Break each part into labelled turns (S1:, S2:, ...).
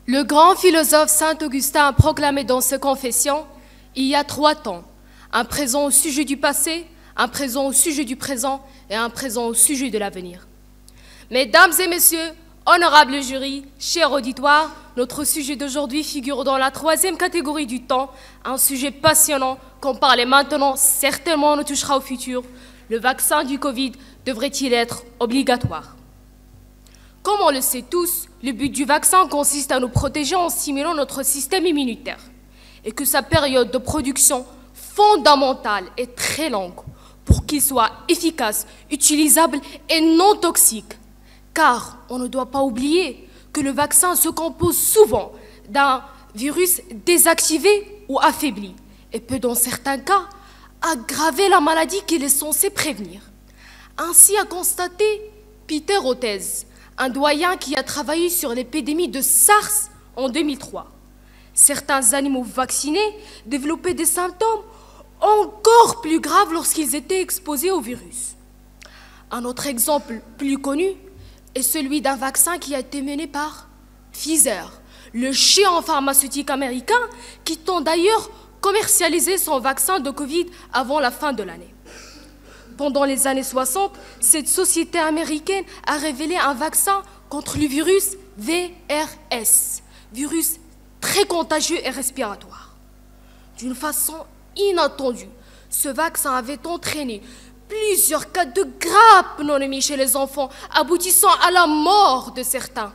S1: Le grand philosophe Saint Augustin a proclamé dans ses confessions, il y a 3 temps, un présent au sujet du passé, un présent au sujet du présent et un présent au sujet de l'avenir. Mesdames et messieurs, honorables jurys, chers auditoires, notre sujet d'aujourd'hui figure dans la 3e catégorie du temps, un sujet passionnant qu'on parlait maintenant, certainement on nous touchera au futur. Le vaccin du Covid devrait-il être obligatoire? Comme on le sait tous, le but du vaccin consiste à nous protéger en stimulant notre système immunitaire et que sa période de production fondamentale est très longue pour qu'il soit efficace, utilisable et non toxique. Car on ne doit pas oublier que le vaccin se compose souvent d'un virus désactivé ou affaibli et peut dans certains cas aggraver la maladie qu'il est censé prévenir. Ainsi a constaté Peter Hotez, un doyen qui a travaillé sur l'épidémie de SARS en 2003. Certains animaux vaccinés développaient des symptômes encore plus graves lorsqu'ils étaient exposés au virus. Un autre exemple plus connu est celui d'un vaccin qui a été mené par Pfizer, le géant pharmaceutique américain qui tend d'ailleurs commercialiser son vaccin de Covid avant la fin de l'année. Pendant les années 60, cette société américaine a révélé un vaccin contre le virus VRS, virus très contagieux et respiratoire. D'une façon inattendue, ce vaccin avait entraîné plusieurs cas de graves pneumonies chez les enfants, aboutissant à la mort de certains.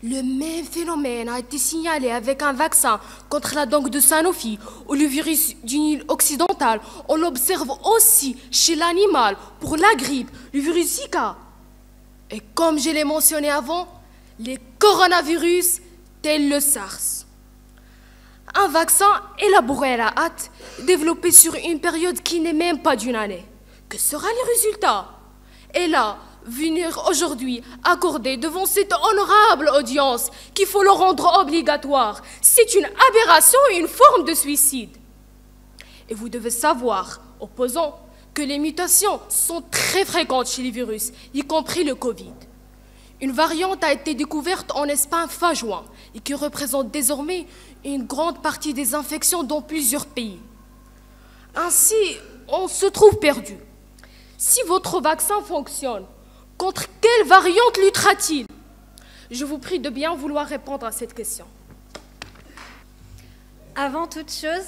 S1: Le même phénomène a été signalé avec un vaccin contre la dengue de Sanofi ou le virus du Nil occidental. On l'observe aussi chez l'animal pour la grippe, le virus Zika. Et comme je l'ai mentionné avant, les coronavirus tels le SARS. Un vaccin élaboré à la hâte, développé sur une période qui n'est même pas d'une année. Que sera le résultat? Et là, venir aujourd'hui accorder devant cette honorable audience qu'il faut le rendre obligatoire, c'est une aberration et une forme de suicide. Et vous devez savoir, opposants, que les mutations sont très fréquentes chez les virus, y compris le Covid. Une variante a été découverte en Espagne fin juin et qui représente désormais une grande partie des infections dans plusieurs pays. Ainsi, on se trouve perdu. Si votre vaccin fonctionne, contre quelle variante luttera-t-il? Je vous prie de bien vouloir répondre à cette question.
S2: Avant toute chose,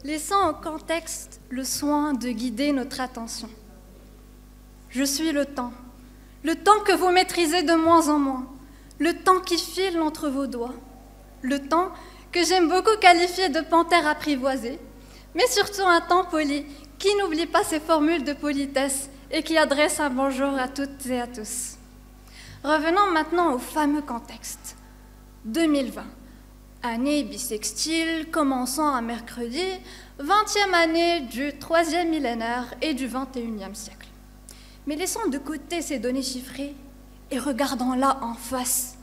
S2: laissons au contexte le soin de guider notre attention. Je suis le temps que vous maîtrisez de moins en moins, le temps qui file entre vos doigts, le temps que j'aime beaucoup qualifier de panthère apprivoisée, mais surtout un temps poli qui n'oublie pas ses formules de politesse et qui adresse un bonjour à toutes et à tous. Revenons maintenant au fameux contexte. 2020, année bissextile, commençant à mercredi, 20e année du 3e millénaire et du 21e siècle. Mais laissons de côté ces données chiffrées et regardons-la en face.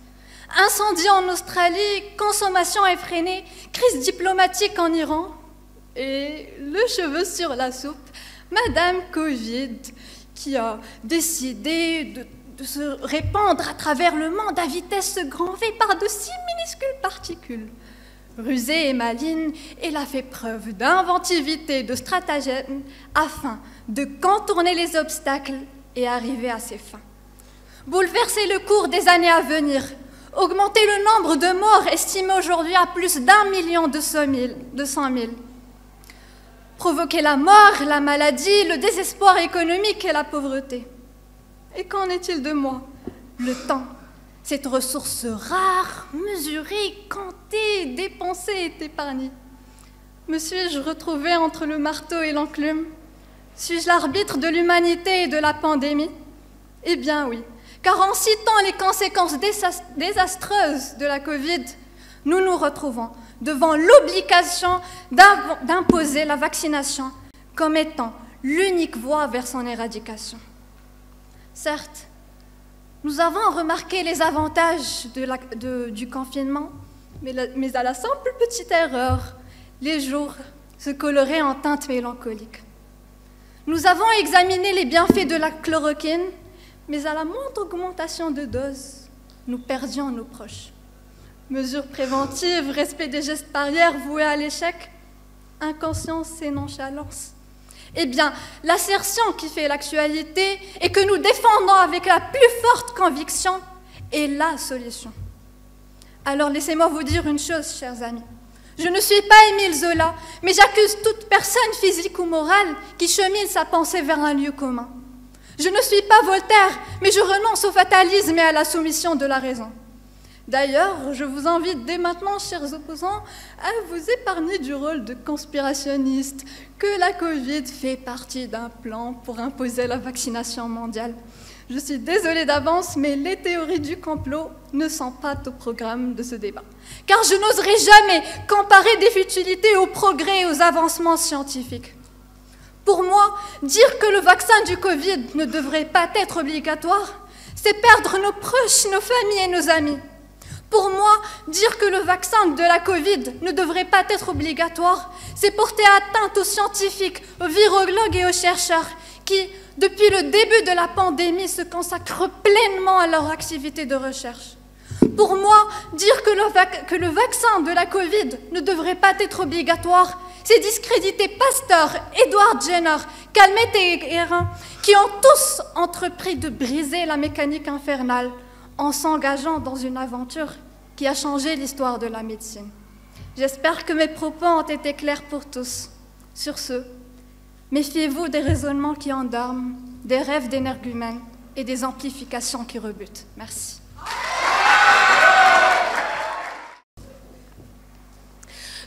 S2: Incendie en Australie, consommation effrénée, crise diplomatique en Iran et le cheveu sur la soupe, Madame Covid, qui a décidé de se répandre à travers le monde à vitesse grand V par de si minuscules particules. Rusée et maligne, elle a fait preuve d'inventivité et de stratagème afin de contourner les obstacles et arriver à ses fins. Bouleverser le cours des années à venir, augmenter le nombre de morts estimé aujourd'hui à plus d'1,2 million. Provoquer la mort, la maladie, le désespoir économique et la pauvreté. Et qu'en est-il de moi? Le temps, cette ressource rare, mesurée, comptée, dépensée et épargnée. Me suis-je retrouvée entre le marteau et l'enclume? Suis-je l'arbitre de l'humanité et de la pandémie? Eh bien oui, car en citant les conséquences désastreuses de la Covid, nous nous retrouvons devant l'obligation d'imposer la vaccination comme étant l'unique voie vers son éradication. Certes, nous avons remarqué les avantages du confinement, mais à la simple petite erreur, les jours se coloraient en teintes mélancoliques. Nous avons examiné les bienfaits de la chloroquine, mais à la moindre augmentation de dose, nous perdions nos proches. Mesures préventives, respect des gestes barrières voués à l'échec, inconscience et nonchalance. Eh bien, l'assertion qui fait l'actualité et que nous défendons avec la plus forte conviction est la solution. Alors laissez-moi vous dire une chose, chers amis. Je ne suis pas Émile Zola, mais j'accuse toute personne physique ou morale qui chemine sa pensée vers un lieu commun. Je ne suis pas Voltaire, mais je renonce au fatalisme et à la soumission de la raison. D'ailleurs, je vous invite dès maintenant, chers opposants, à vous épargner du rôle de conspirationniste, que la Covid fait partie d'un plan pour imposer la vaccination mondiale. Je suis désolée d'avance, mais les théories du complot ne sont pas au programme de ce débat. Car je n'oserais jamais comparer des futilités aux progrès et aux avancements scientifiques. Pour moi, dire que le vaccin du Covid ne devrait pas être obligatoire, c'est perdre nos proches, nos familles et nos amis. Pour moi, dire que le vaccin de la Covid ne devrait pas être obligatoire, c'est porter atteinte aux scientifiques, aux virologues et aux chercheurs qui, depuis le début de la pandémie, se consacrent pleinement à leur activité de recherche. Pour moi, dire que le vaccin de la Covid ne devrait pas être obligatoire, c'est discréditer Pasteur, Edward Jenner, Calmette et Guérin, qui ont tous entrepris de briser la mécanique infernale en s'engageant dans une aventure qui a changé l'histoire de la médecine. J'espère que mes propos ont été clairs pour tous. Sur ce, méfiez-vous des raisonnements qui endorment, des rêves d'énergumènes et des amplifications qui rebutent. Merci.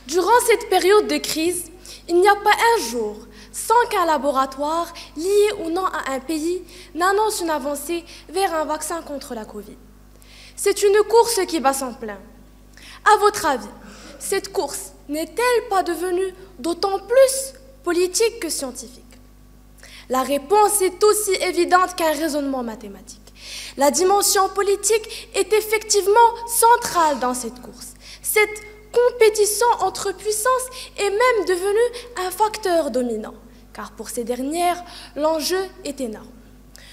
S1: Durant cette période de crise, il n'y a pas un jour sans qu'un laboratoire, lié ou non à un pays, n'annonce une avancée vers un vaccin contre la Covid. C'est une course qui bat son plein. À votre avis, cette course n'est-elle pas devenue d'autant plus politique que scientifique? La réponse est aussi évidente qu'un raisonnement mathématique. La dimension politique est effectivement centrale dans cette course. Cette compétition entre puissances est même devenue un facteur dominant, car pour ces dernières, l'enjeu est énorme.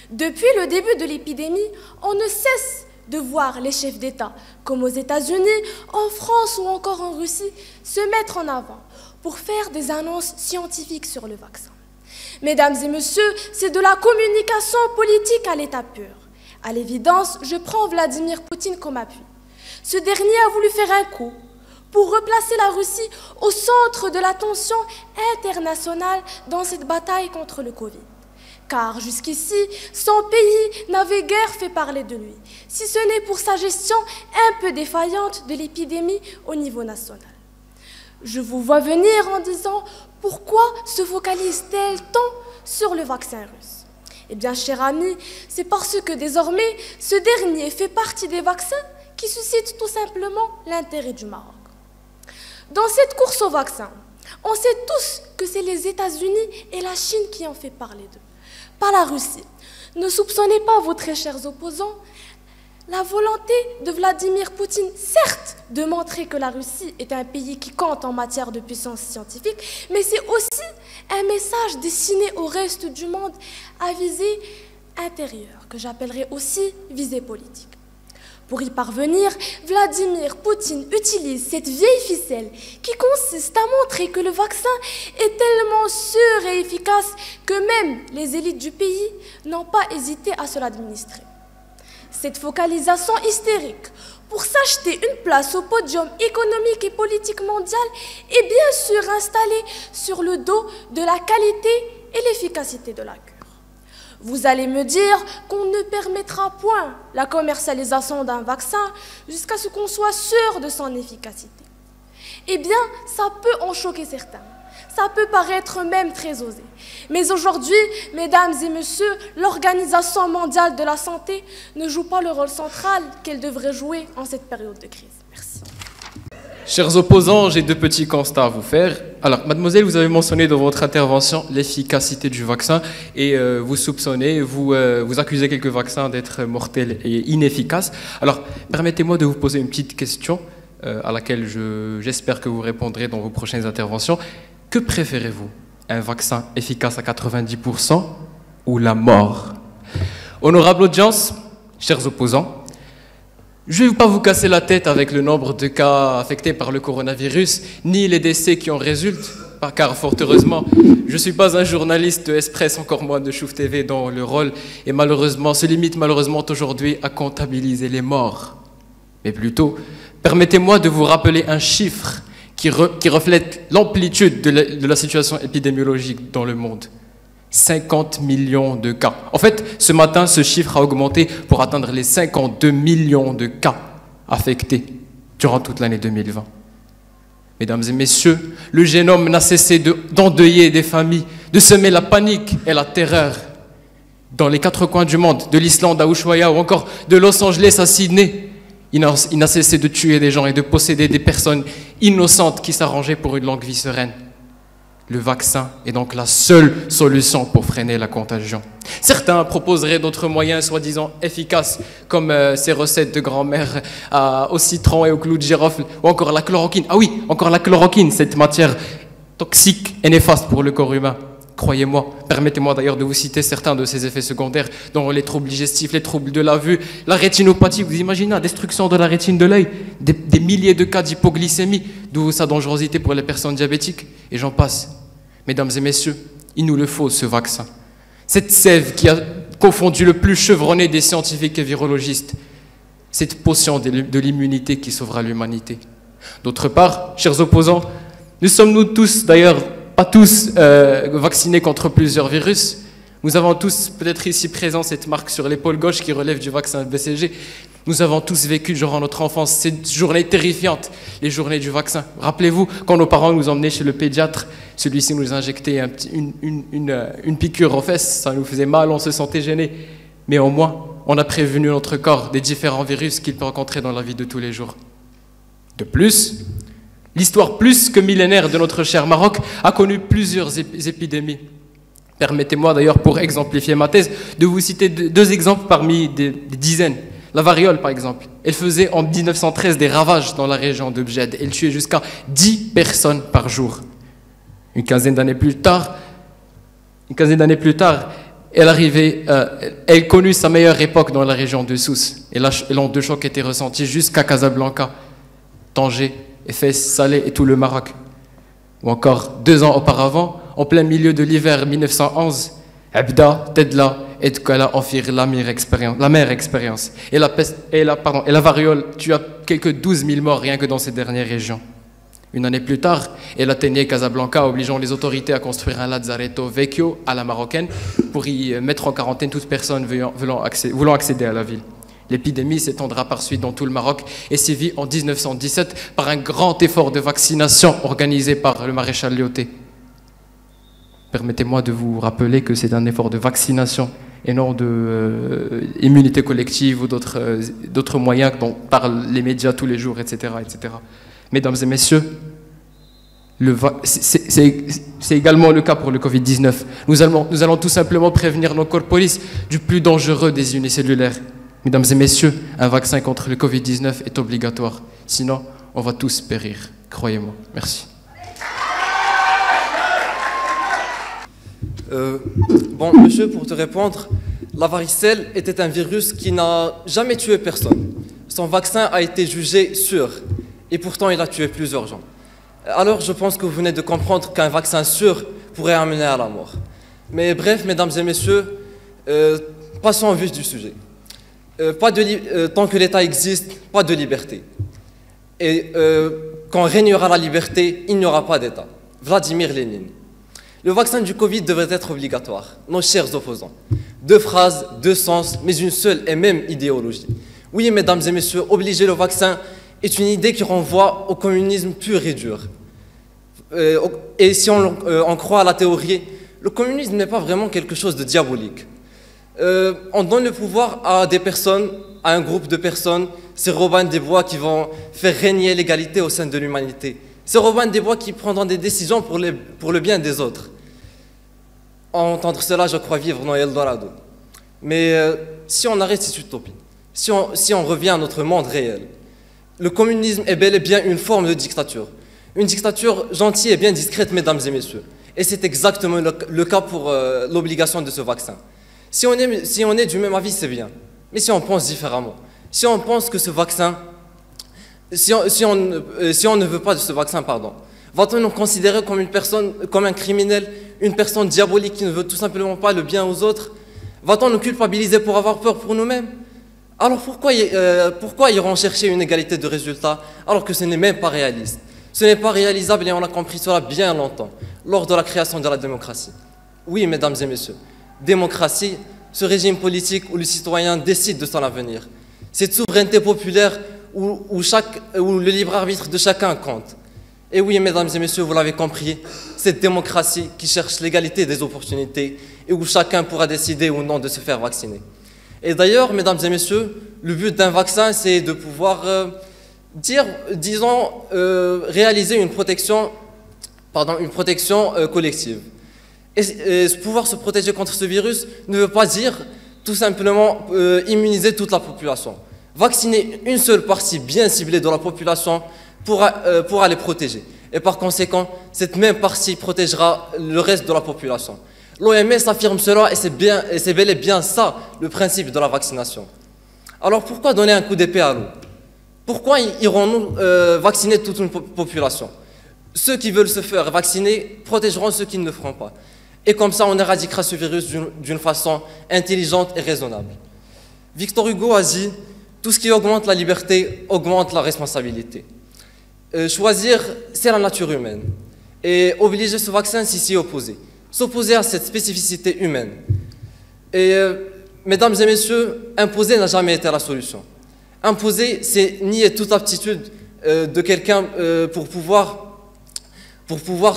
S1: Depuis le début de l'épidémie, on ne cesse de voir les chefs d'État, comme aux États-Unis, en France ou encore en Russie, se mettre en avant pour faire des annonces scientifiques sur le vaccin. Mesdames et messieurs, c'est de la communication politique à l'état pur. À l'évidence, je prends Vladimir Poutine comme appui. Ce dernier a voulu faire un coup pour replacer la Russie au centre de l'attention internationale dans cette bataille contre le Covid. Car jusqu'ici, son pays n'avait guère fait parler de lui, si ce n'est pour sa gestion un peu défaillante de l'épidémie au niveau national. Je vous vois venir en disant « Pourquoi se focalise-t-elle tant sur le vaccin russe ?» Eh bien, cher ami, c'est parce que désormais, ce dernier fait partie des vaccins qui suscitent tout simplement l'intérêt du Maroc. Dans cette course au vaccin, on sait tous que c'est les États-Unis et la Chine qui ont fait parler d'eux, pas la Russie. Ne soupçonnez pas, vos très chers opposants, la volonté de Vladimir Poutine, certes, de montrer que la Russie est un pays qui compte en matière de puissance scientifique, mais c'est aussi un message destiné au reste du monde à visée intérieure, que j'appellerais aussi visée politique. Pour y parvenir, Vladimir Poutine utilise cette vieille ficelle qui consiste à montrer que le vaccin est tellement sûr et efficace que même les élites du pays n'ont pas hésité à se l'administrer. Cette focalisation hystérique pour s'acheter une place au podium économique et politique mondial est bien sûr installée sur le dos de la qualité et l'efficacité de la cure. Vous allez me dire qu'on ne permettra point la commercialisation d'un vaccin jusqu'à ce qu'on soit sûr de son efficacité. Eh bien, ça peut en choquer certains. Ça peut paraître même très osé. Mais aujourd'hui, mesdames et messieurs, l'Organisation mondiale de la santé ne joue pas le rôle central qu'elle devrait jouer en cette période de crise. Merci.
S3: Chers opposants, j'ai deux petits constats à vous faire. Alors, mademoiselle, vous avez mentionné dans votre intervention l'efficacité du vaccin et vous soupçonnez, vous accusez quelques vaccins d'être mortels et inefficaces. Alors, permettez-moi de vous poser une petite question à laquelle j'espère que vous répondrez dans vos prochaines interventions. Que préférez-vous? Un vaccin efficace à 90% ou la mort? Honorable audience, chers opposants, Je ne vais pas vous casser la tête avec le nombre de cas affectés par le coronavirus, ni les décès qui en résultent, car fort heureusement, je ne suis pas un journaliste de Express, encore moins de Chouf TV, dont le rôle est malheureusement, se limite malheureusement aujourd'hui à comptabiliser les morts. Mais plutôt, permettez-moi de vous rappeler un chiffre qui reflète l'amplitude de la situation épidémiologique dans le monde. 50 millions de cas. En fait, ce matin, ce chiffre a augmenté pour atteindre les 52 millions de cas affectés durant toute l'année 2020. Mesdames et messieurs, le génome n'a cessé d'endeuiller des familles, de semer la panique et la terreur dans les quatre coins du monde, de l'Islande à Ushuaia ou encore de Los Angeles à Sydney. Il n'a cessé de tuer des gens et de posséder des personnes innocentes qui s'arrangeaient pour une longue vie sereine. Le vaccin est donc la seule solution pour freiner la contagion. Certains proposeraient d'autres moyens soi-disant efficaces, comme ces recettes de grand-mère au citron et au clou de girofle, ou encore la chloroquine. Ah oui, encore la chloroquine, cette matière toxique et néfaste pour le corps humain. Croyez-moi, permettez-moi d'ailleurs de vous citer certains de ces effets secondaires, dont les troubles digestifs, les troubles de la vue, la rétinopathie. Vous imaginez la destruction de la rétine de l'œil, des milliers de cas d'hypoglycémie, d'où sa dangerosité pour les personnes diabétiques, et j'en passe. Mesdames et messieurs, il nous le faut, ce vaccin. Cette sève qui a confondu le plus chevronné des scientifiques et virologistes, cette potion de l'immunité qui sauvera l'humanité. D'autre part, chers opposants, nous sommes-nous tous, d'ailleurs, pas tous vaccinés contre plusieurs virus. Nous avons tous, peut-être ici présents, cette marque sur l'épaule gauche qui relève du vaccin BCG. Nous avons tous vécu durant notre enfance ces journées terrifiantes, les journées du vaccin. Rappelez-vous, quand nos parents nous emmenaient chez le pédiatre, celui-ci nous injectait une piqûre aux fesses, ça nous faisait mal, on se sentait gêné. Mais au moins, on a prévenu notre corps des différents virus qu'il peut rencontrer dans la vie de tous les jours. De plus, l'histoire plus que millénaire de notre cher Maroc a connu plusieurs épidémies. Permettez-moi d'ailleurs, pour exemplifier ma thèse, de vous citer deux exemples parmi des dizaines. La variole, par exemple, elle faisait en 1913 des ravages dans la région de Bjed. Elle tuait jusqu'à 10 personnes par jour. Une quinzaine d'années plus tard, elle connut sa meilleure époque dans la région de Sousse. Et l'onde de choc était ressentie jusqu'à Casablanca, Tanger, Fès, Salé et tout le Maroc. Ou encore, 2 ans auparavant, en plein milieu de l'hiver 1911, Abda, Tedla et Tkala en firent la mère expérience. Et la variole tua quelques 12 000 morts rien que dans ces dernières régions. Une année plus tard, elle atteignait Casablanca, obligeant les autorités à construire un lazzaretto vecchio à la marocaine pour y mettre en quarantaine toute personne voulant accéder à la ville. L'épidémie s'étendra par suite dans tout le Maroc et sévit en 1917 par un grand effort de vaccination organisé par le maréchal Lyautey. Permettez-moi de vous rappeler que c'est un effort de vaccination et non d'immunité collective ou d'autres moyens dont parlent les médias tous les jours, etc. etc. Mesdames et messieurs, c'est également le cas pour le Covid-19. Nous allons tout simplement prévenir nos corporis du plus dangereux des unicellulaires. Mesdames et messieurs, un vaccin contre le Covid-19 est obligatoire. Sinon, on va tous périr. Croyez-moi. Merci.
S4: Bon, monsieur, pour te répondre, la varicelle était un virus qui n'a jamais tué personne. Son vaccin a été jugé sûr, et pourtant il a tué plusieurs gens. Alors je pense que vous venez de comprendre qu'un vaccin sûr pourrait amener à la mort. Mais bref, mesdames et messieurs, passons au vif du sujet. Tant que l'État existe, pas de liberté. Et quand régnera la liberté, il n'y aura pas d'État. Vladimir Lénine. Le vaccin du Covid devrait être obligatoire, nos chers opposants. 2 phrases, 2 sens, mais une seule et même idéologie. Oui, mesdames et messieurs, obliger le vaccin est une idée qui renvoie au communisme pur et dur. Et si on croit à la théorie, le communisme n'est pas vraiment quelque chose de diabolique. On donne le pouvoir à des personnes, à un groupe de personnes, c'est Robin des Bois qui vont faire régner l'égalité au sein de l'humanité. C'est Robin des Bois qui prendront des décisions pour le bien des autres. Entendre cela, je crois vivre dans Eldorado. Mais si on arrête cette utopie, si on revient à notre monde réel, le communisme est bel et bien une forme de dictature. Une dictature gentille et bien discrète, mesdames et messieurs. Et c'est exactement le cas pour l'obligation de ce vaccin. Si on est du même avis, c'est bien. Mais si on pense différemment, Si on pense que ce vaccin, si on ne veut pas de ce vaccin, pardon, va-t-on nous considérer comme une personne, comme un criminel, une personne diabolique qui ne veut tout simplement pas le bien aux autres? Va-t-on nous culpabiliser pour avoir peur pour nous-mêmes? Alors pourquoi iront chercher une égalité de résultats alors que ce n'est même pas réaliste? Ce n'est pas réalisable et on a compris cela bien longtemps, lors de la création de la démocratie. Oui, mesdames et messieurs, démocratie, ce régime politique où le citoyen décide de son avenir. Cette souveraineté populaire où le libre arbitre de chacun compte. Et oui, mesdames et messieurs, vous l'avez compris, cette démocratie qui cherche l'égalité des opportunités et où chacun pourra décider ou non de se faire vacciner. Et d'ailleurs, mesdames et messieurs, le but d'un vaccin, c'est de pouvoir réaliser une protection collective. Et pouvoir se protéger contre ce virus ne veut pas dire tout simplement immuniser toute la population. Vacciner une seule partie bien ciblée de la population pourra les protéger. Et par conséquent, cette même partie protégera le reste de la population. L'OMS affirme cela et c'est bel et bien ça le principe de la vaccination. Alors pourquoi donner un coup d'épée à nous? Pourquoi irons-nous vacciner toute une population? Ceux qui veulent se faire vacciner protégeront ceux qui ne le feront pas. Et comme ça, on éradiquera ce virus d'une façon intelligente et raisonnable. Victor Hugo a dit « Tout ce qui augmente la liberté augmente la responsabilité ». Choisir, c'est la nature humaine. Et obliger ce vaccin, c'est s'y opposer. S'opposer à cette spécificité humaine. Et mesdames et messieurs, imposer n'a jamais été la solution. Imposer, c'est nier toute aptitude de quelqu'un pour pouvoir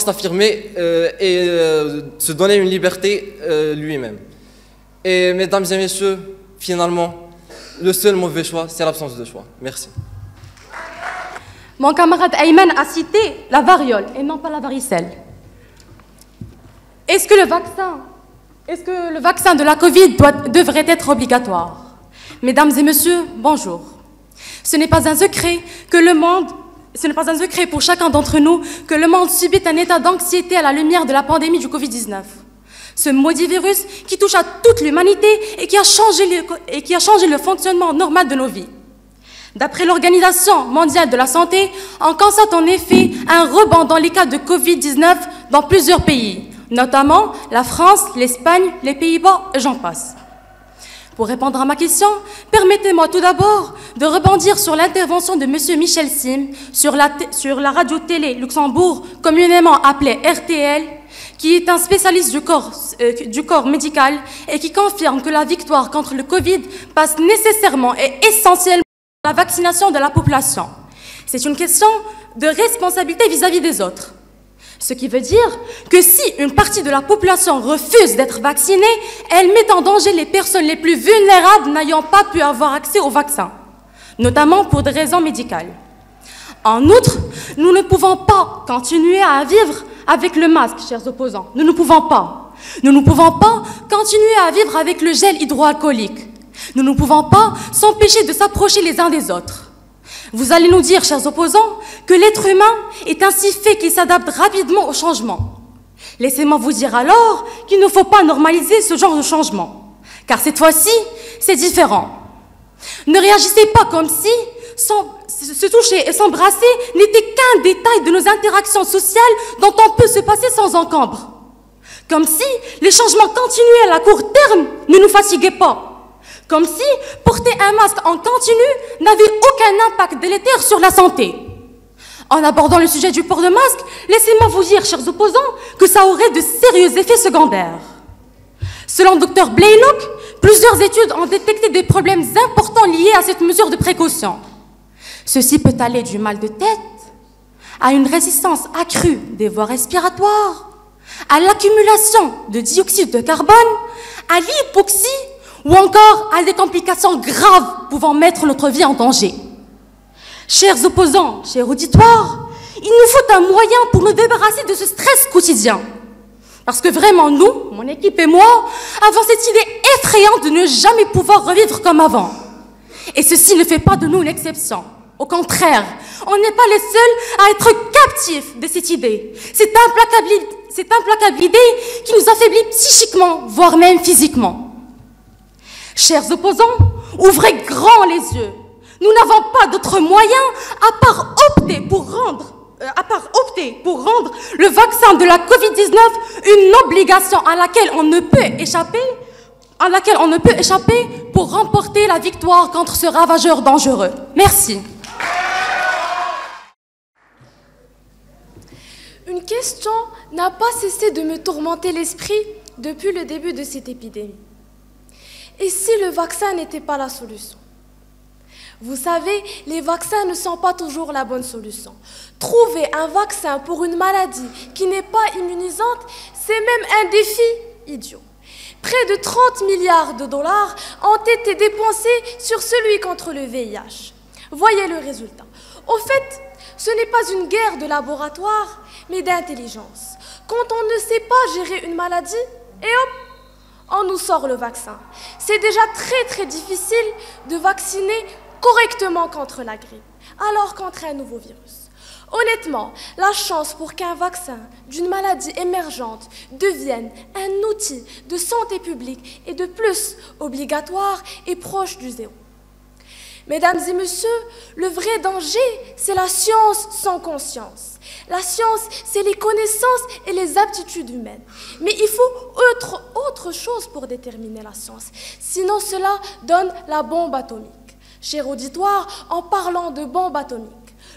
S4: s'affirmer et se donner une liberté lui-même. Et mesdames et messieurs, finalement, le seul mauvais choix, c'est l'absence de choix. Merci.
S1: Mon camarade Ayman a cité la variole et non pas la varicelle. Est-ce que le vaccin de la Covid devrait être obligatoire? Mesdames et messieurs, bonjour. Ce n'est pas un secret pour chacun d'entre nous que le monde subit un état d'anxiété à la lumière de la pandémie du Covid-19. Ce maudit virus qui touche à toute l'humanité et qui a changé le fonctionnement normal de nos vies. D'après l'Organisation mondiale de la santé, on constate en effet un rebond dans les cas de Covid-19 dans plusieurs pays, notamment la France, l'Espagne, les Pays-Bas et j'en passe. Pour répondre à ma question, permettez-moi tout d'abord de rebondir sur l'intervention de M. Michel Sim sur la radio-télé Luxembourg, communément appelée RTL, qui est un spécialiste du corps médical et qui confirme que la victoire contre le Covid passe nécessairement et essentiellement par la vaccination de la population. C'est une question de responsabilité vis-à-vis des autres. Ce qui veut dire que si une partie de la population refuse d'être vaccinée, elle met en danger les personnes les plus vulnérables n'ayant pas pu avoir accès au vaccin, notamment pour des raisons médicales. En outre, nous ne pouvons pas continuer à vivre avec le masque, chers opposants. Nous ne pouvons pas. Nous ne pouvons pas continuer à vivre avec le gel hydroalcoolique. Nous ne pouvons pas s'empêcher de s'approcher les uns des autres. Vous allez nous dire, chers opposants, que l'être humain est ainsi fait qu'il s'adapte rapidement au changement. Laissez-moi vous dire alors qu'il ne faut pas normaliser ce genre de changement, car cette fois-ci, c'est différent. Ne réagissez pas comme si se toucher et s'embrasser n'était qu'un détail de nos interactions sociales dont on peut se passer sans encombre. Comme si les changements continuels à court terme ne nous fatiguaient pas. Comme si porter un masque en continu n'avait aucun impact délétère sur la santé. En abordant le sujet du port de masque, laissez-moi vous dire, chers opposants, que ça aurait de sérieux effets secondaires. Selon Dr Blaylock, plusieurs études ont détecté des problèmes importants liés à cette mesure de précaution. Ceci peut aller du mal de tête à une résistance accrue des voies respiratoires, à l'accumulation de dioxyde de carbone, à l'hypoxie, ou encore à des complications graves pouvant mettre notre vie en danger. Chers opposants, chers auditoires, il nous faut un moyen pour nous débarrasser de ce stress quotidien. Parce que vraiment, nous, mon équipe et moi, avons cette idée effrayante de ne jamais pouvoir revivre comme avant. Et ceci ne fait pas de nous une exception. Au contraire, on n'est pas les seuls à être captifs de cette idée. Cette implacable idée qui nous affaiblit psychiquement, voire même physiquement. Chers opposants, ouvrez grand les yeux
S5: Nous n'avons pas d'autre moyen à part opter pour rendre le vaccin de la Covid-19 une obligation à laquelle on ne peut échapper pour remporter la victoire contre ce ravageur dangereux. Merci.
S1: Une question n'a pas cessé de me tourmenter l'esprit depuis le début de cette épidémie. Et si le vaccin n'était pas la solution? Vous savez, les vaccins ne sont pas toujours la bonne solution. Trouver un vaccin pour une maladie qui n'est pas immunisante, c'est même un défi idiot. Près de 30 milliards de dollars ont été dépensés sur celui contre le VIH. Voyez le résultat. Au fait, ce n'est pas une guerre de laboratoire, mais d'intelligence. Quand on ne sait pas gérer une maladie, et hop, on nous sort le vaccin. C'est déjà très difficile de vacciner correctement contre la grippe, alors contre un nouveau virus. Honnêtement, la chance pour qu'un vaccin d'une maladie émergente devienne un outil de santé publique et de plus obligatoire est proche du zéro. Mesdames et messieurs, le vrai danger, c'est la science sans conscience. La science, c'est les connaissances et les aptitudes humaines. Mais il faut autre chose pour déterminer la science. Sinon, cela donne la bombe atomique. Cher auditoire, en parlant de bombe atomique,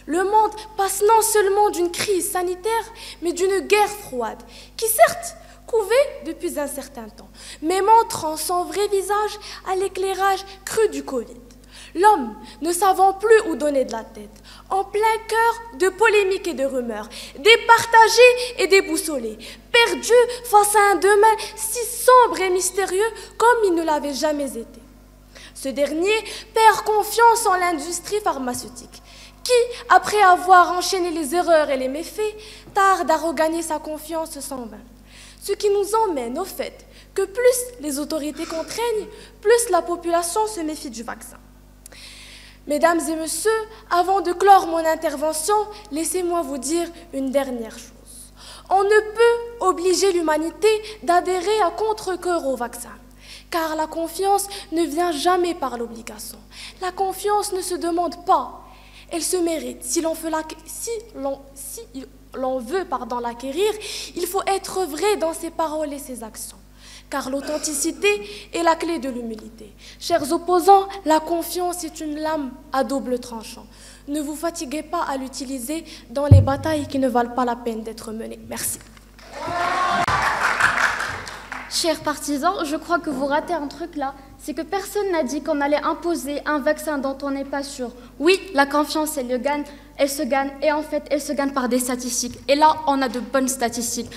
S1: le monde passe non seulement d'une crise sanitaire, mais d'une guerre froide, qui certes couvait depuis un certain temps, mais montrant son vrai visage à l'éclairage cru du Covid. L'homme, ne savant plus où donner de la tête, en plein cœur de polémiques et de rumeurs, départagé et déboussolé, perdu face à un demain si sombre et mystérieux comme il ne l'avait jamais été. Ce dernier perd confiance en l'industrie pharmaceutique, qui, après avoir enchaîné les erreurs et les méfaits, tarde à regagner sa confiance sans vain. Ce qui nous emmène au fait que plus les autorités contraignent, plus la population se méfie du vaccin. Mesdames et messieurs, avant de clore mon intervention, laissez-moi vous dire une dernière chose. On ne peut obliger l'humanité d'adhérer à contre-cœur au vaccin, car la confiance ne vient jamais par l'obligation. La confiance ne se demande pas, elle se mérite. Si l'on veut l'acquérir, il faut être vrai dans ses paroles et ses actions. Car l'authenticité est la clé de l'humilité. Chers opposants, la confiance est une lame à double tranchant. Ne vous fatiguez pas à l'utiliser dans les batailles qui ne valent pas la peine d'être menées. Merci.
S6: Chers partisans, je crois que vous ratez un truc là. C'est que personne n'a dit qu'on allait imposer un vaccin dont on n'est pas sûr. Oui, la confiance, elle se gagne, et en fait, elle se gagne par des statistiques. Et là, on a de bonnes statistiques.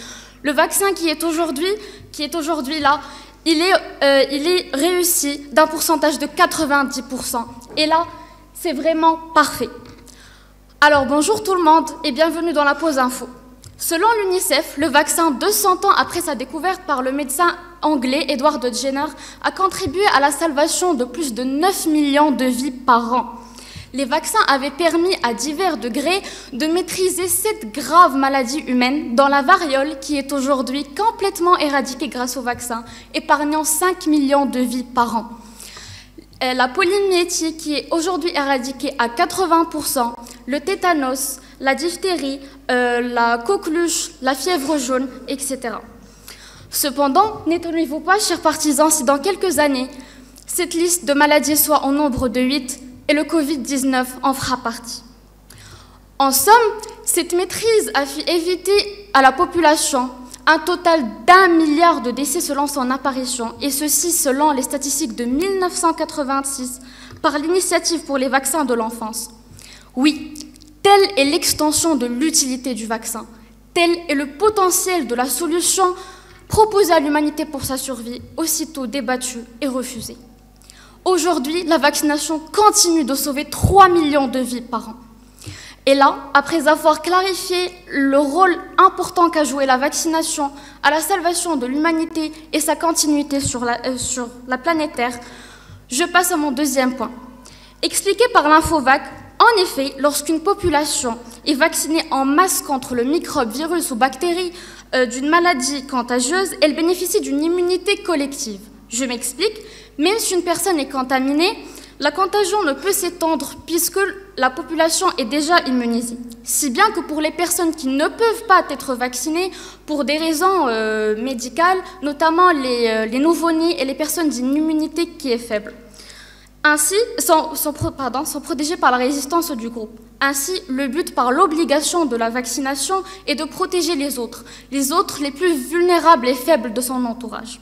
S6: Le vaccin qui est aujourd'hui là, il est réussi d'un pourcentage de 90%. Et là, c'est vraiment parfait. Alors bonjour tout le monde et bienvenue dans la pause info. Selon l'UNICEF, le vaccin 200 ans après sa découverte par le médecin anglais Edward Jenner a contribué à la salvation de plus de 9 millions de vies par an. Les vaccins avaient permis à divers degrés de maîtriser cette grave maladie humaine, dont la variole qui est aujourd'hui complètement éradiquée grâce au vaccin, épargnant 5 millions de vies par an. La poliomyélie qui est aujourd'hui éradiquée à 80%, le tétanos, la diphtérie, la coqueluche, la fièvre jaune, etc. Cependant, n'étonnez-vous pas, chers partisans, si dans quelques années, cette liste de maladies soit au nombre de 8, et le Covid-19 en fera partie. En somme, cette maîtrise a fait éviter à la population un total d'1 milliard de décès selon son apparition, et ceci selon les statistiques de 1986 par l'Initiative pour les vaccins de l'enfance. Oui, telle est l'extension de l'utilité du vaccin, tel est le potentiel de la solution proposée à l'humanité pour sa survie, aussitôt débattue et refusée. Aujourd'hui, la vaccination continue de sauver 3 millions de vies par an. Et là, après avoir clarifié le rôle important qu'a joué la vaccination à la salvation de l'humanité et sa continuité sur la planète Terre, je passe à mon deuxième point. Expliqué par l'Infovac, en effet, lorsqu'une population est vaccinée en masse contre le microbe, virus ou bactérie d'une maladie contagieuse, elle bénéficie d'une immunité collective. Je m'explique. Même si une personne est contaminée, la contagion ne peut s'étendre puisque la population est déjà immunisée. Si bien que pour les personnes qui ne peuvent pas être vaccinées pour des raisons médicales, notamment les nouveau-nés et les personnes d'une immunité qui est faible, ainsi sont protégés par la résistance du groupe. Ainsi, le but par l'obligation de la vaccination est de protéger les autres les plus vulnérables et faibles de son entourage.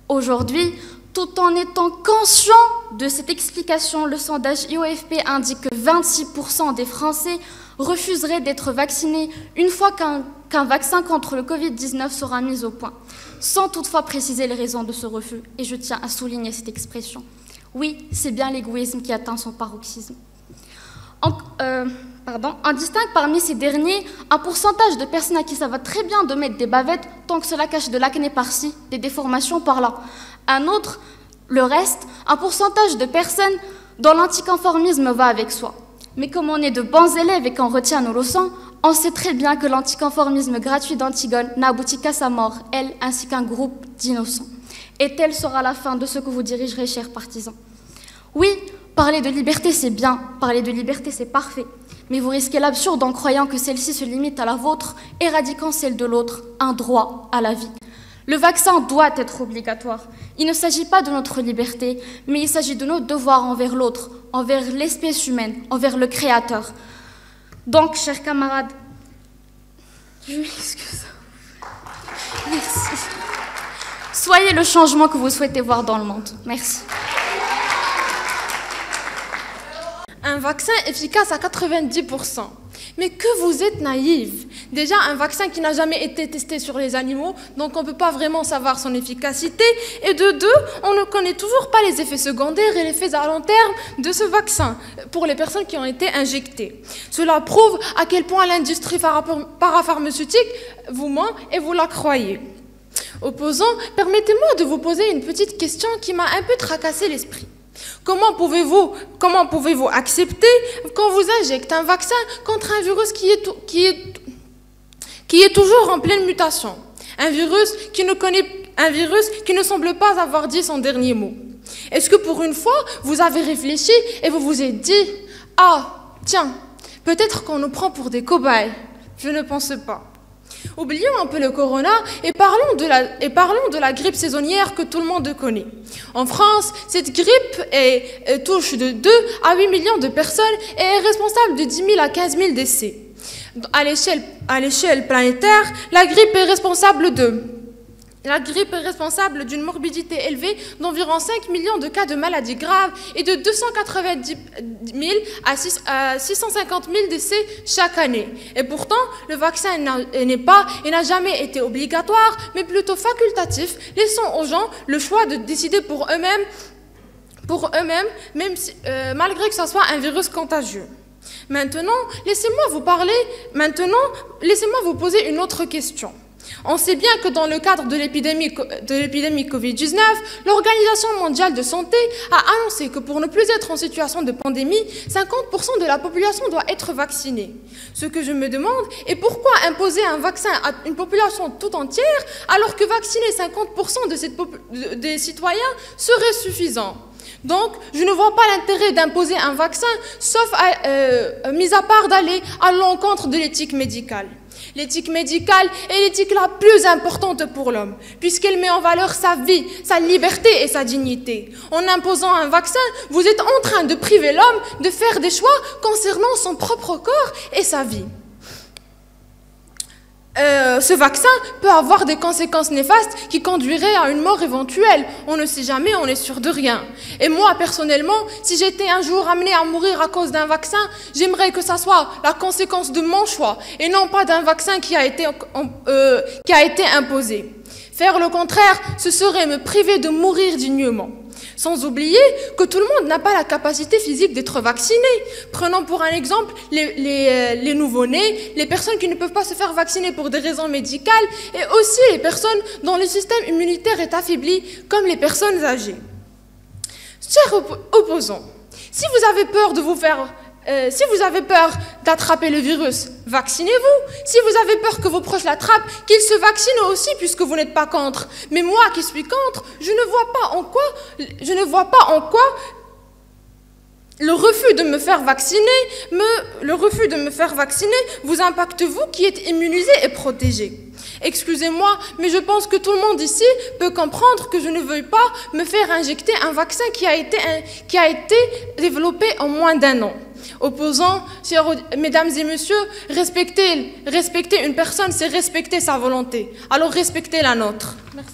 S6: Aujourd'hui, tout en étant conscient de cette explication, le sondage IOFP indique que 26% des Français refuseraient d'être vaccinés une fois qu'un vaccin contre le Covid-19 sera mis au point, sans toutefois préciser les raisons de ce refus. Et je tiens à souligner cette expression. Oui, c'est bien l'égoïsme qui atteint son paroxysme. On distingue parmi ces derniers un pourcentage de personnes à qui ça va très bien de mettre des bavettes tant que cela cache de l'acné par-ci, des déformations par-là. Un autre, le reste, un pourcentage de personnes dont l'anticonformisme va avec soi. Mais comme on est de bons élèves et qu'on retient nos leçons, on sait très bien que l'anticonformisme gratuit d'Antigone n'a abouti qu'à sa mort, elle ainsi qu'un groupe d'innocents. Et telle sera la fin de ce que vous dirigerez, chers partisans. Oui, parler de liberté, c'est bien, parler de liberté, c'est parfait. Mais vous risquez l'absurde en croyant que celle-ci se limite à la vôtre, éradiquant celle de l'autre, un droit à la vie. Le vaccin doit être obligatoire. Il ne s'agit pas de notre liberté, mais il s'agit de nos devoirs envers l'autre, envers l'espèce humaine, envers le Créateur. Donc, chers camarades, je m'excuse. Merci. Soyez le changement que vous souhaitez voir dans le monde. Merci.
S7: Un vaccin efficace à 90%. Mais que vous êtes naïfs. Déjà, un vaccin qui n'a jamais été testé sur les animaux, donc on ne peut pas vraiment savoir son efficacité. Et de deux, on ne connaît toujours pas les effets secondaires et les effets à long terme de ce vaccin pour les personnes qui ont été injectées. Cela prouve à quel point l'industrie parapharmaceutique vous ment et vous la croyez. Opposant, permettez-moi de vous poser une petite question qui m'a un peu tracassé l'esprit. Comment pouvez-vous accepter qu'on vous injecte un vaccin contre un virus qui est toujours en pleine mutation? Un virus qui ne semble pas avoir dit son dernier mot. Est-ce que pour une fois, vous avez réfléchi et vous vous êtes dit « Ah, tiens, peut-être qu'on nous prend pour des cobayes ». Je ne pense pas. Oublions un peu le corona et parlons de la grippe saisonnière que tout le monde connaît. En France, cette grippe touche de 2 à 8 millions de personnes et est responsable de 10 000 à 15 000 décès. À l'échelle planétaire, la grippe est responsable d'une morbidité élevée d'environ 5 millions de cas de maladies graves et de 290 000 à 650 000 décès chaque année. Et pourtant, le vaccin n'a jamais été obligatoire, mais plutôt facultatif, laissant aux gens le choix de décider pour eux-mêmes, malgré que ce soit un virus contagieux. Maintenant, laissez-moi vous poser une autre question. On sait bien que dans le cadre de l'épidémie Covid-19, l'Organisation mondiale de santé a annoncé que pour ne plus être en situation de pandémie, 50% de la population doit être vaccinée. Ce que je me demande est pourquoi imposer un vaccin à une population tout entière alors que vacciner 50% des citoyens serait suffisant. Donc, je ne vois pas l'intérêt d'imposer un vaccin, sauf mis à part d'aller à l'encontre de l'éthique médicale. L'éthique médicale est l'éthique la plus importante pour l'homme, puisqu'elle met en valeur sa vie, sa liberté et sa dignité. En imposant un vaccin, vous êtes en train de priver l'homme de faire des choix concernant son propre corps et sa vie. Ce vaccin peut avoir des conséquences néfastes qui conduiraient à une mort éventuelle. On ne sait jamais, on n'est sûr de rien. Et moi, personnellement, si j'étais un jour amenée à mourir à cause d'un vaccin, j'aimerais que ça soit la conséquence de mon choix et non pas d'un vaccin qui a été imposé. Faire le contraire, ce serait me priver de mourir dignement. Sans oublier que tout le monde n'a pas la capacité physique d'être vacciné. Prenons pour un exemple les nouveau-nés, les personnes qui ne peuvent pas se faire vacciner pour des raisons médicales et aussi les personnes dont le système immunitaire est affaibli, comme les personnes âgées. Chers opposants, si vous avez peur d'attraper le virus, vaccinez-vous. Si vous avez peur que vos proches l'attrapent, qu'ils se vaccinent aussi puisque vous n'êtes pas contre. Mais moi qui suis contre, je ne vois pas en quoi Le refus de me faire vacciner vous impacte vous qui êtes immunisé et protégé. Excusez-moi, mais je pense que tout le monde ici peut comprendre que je ne veuille pas me faire injecter un vaccin qui a été développé en moins d'1 an. Opposant, mesdames et messieurs, respecter une personne, c'est respecter sa volonté. Alors respectez la nôtre. Merci.